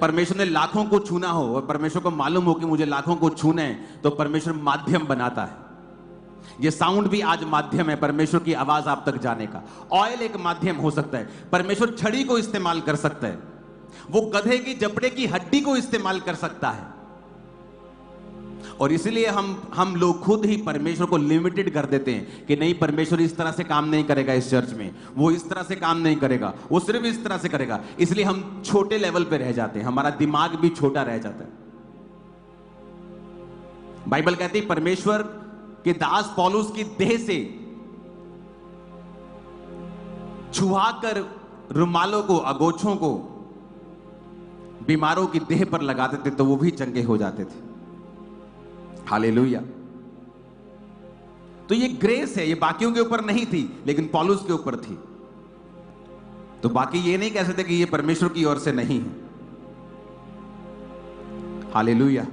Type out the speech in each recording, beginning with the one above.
परमेश्वर ने लाखों को छूना हो और परमेश्वर को मालूम हो कि मुझे लाखों को छूना है, तो परमेश्वर माध्यम बनाता है। ये साउंड भी आज माध्यम है परमेश्वर की आवाज आप तक जाने का। ऑयल एक माध्यम हो सकता है। परमेश्वर छड़ी को इस्तेमाल कर सकता है, वो गधे की जबड़े की हड्डी को इस्तेमाल कर सकता है। और इसलिए हम लोग खुद ही परमेश्वर को लिमिटेड कर देते हैं कि नहीं, परमेश्वर इस तरह से काम नहीं करेगा इस चर्च में, वो इस तरह से काम नहीं करेगा, वो सिर्फ इस तरह से करेगा। इसलिए हम छोटे लेवल पे रह जाते हैं, हमारा दिमाग भी छोटा रह जाता है। बाइबल कहती है परमेश्वर के दास पौलुस की देह से छुआकर रुमालों को, अगोछों को बीमारों की देह पर लगाते थे तो वो भी चंगे हो जाते थे। हालेलुया। तो ये ग्रेस है, ये बाकियों के ऊपर नहीं थी लेकिन पौलुस के ऊपर थी। तो बाकी ये नहीं कह सकते कि ये परमेश्वर की ओर से नहीं है। हालेलुया।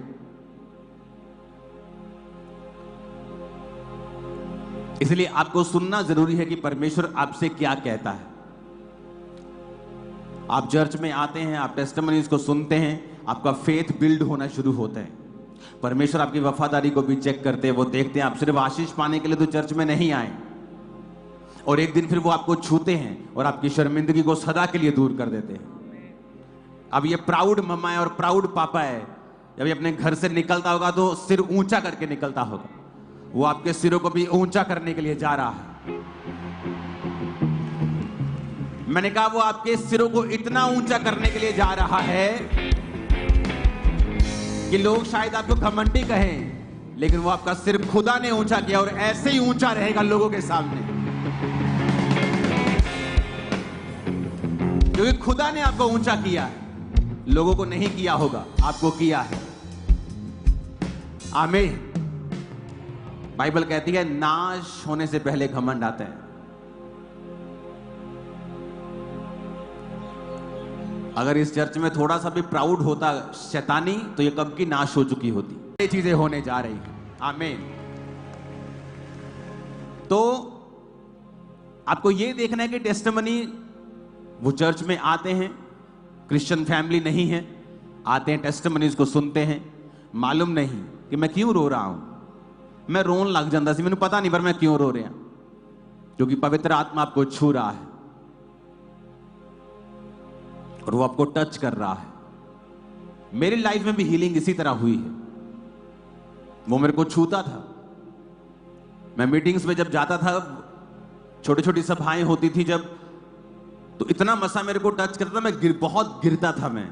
इसलिए आपको सुनना जरूरी है कि परमेश्वर आपसे क्या कहता है। आप चर्च में आते हैं, आप टेस्टिमनीज को सुनते हैं, आपका फेथ बिल्ड होना शुरू होता है। परमेश्वर आपकी वफादारी को भी चेक करते हैं, वो देखते हैं आप सिर्फ आशीष पाने के लिए तो चर्च में नहीं आए, और एक दिन फिर वो आपको छूते हैं और आपकी शर्मिंदगी को सदा के लिए दूर कर देते हैं। अब ये प्राउड मम्मा है और प्राउड पापा है, जब ये अपने घर से निकलता होगा तो सिर ऊंचा करके निकलता होगा। वो आपके सिरों को भी ऊंचा करने के लिए जा रहा है। मैंने कहा वो आपके सिरों को इतना ऊंचा करने के लिए जा रहा है कि लोग शायद आपको घमंडी कहें, लेकिन वो आपका सिर खुदा ने ऊंचा किया और ऐसे ही ऊंचा रहेगा लोगों के सामने, क्योंकि खुदा ने आपको ऊंचा किया है। लोगों को नहीं किया होगा, आपको किया है। आमीन। बाइबल कहती है नाश होने से पहले घमंड आता है। अगर इस चर्च में थोड़ा सा भी प्राउड होता शैतानी, तो ये कब की नाश हो चुकी होती। ये चीजें होने जा रही हैं। आमीन। तो आपको ये देखना है कि टेस्टिमनी, वो चर्च में आते हैं, क्रिश्चियन फैमिली नहीं है, आते हैं टेस्टिमनीज को सुनते हैं, मालूम नहीं कि मैं क्यों रो रहा हूं। मैं रोन लग जाता सी, मैंने पता नहीं पर मैं क्यों रो रहा, क्योंकि पवित्र आत्मा आपको छू रहा है और वो आपको टच कर रहा है। मेरी लाइफ में भी हीलिंग इसी तरह हुई है। वो मेरे को छूता था। मैं मीटिंग्स में जब जाता था, छोटी छोटी सभाएं होती थी जब, तो इतना मसा मेरे को टच करता था, मैं बहुत गिरता था मैं।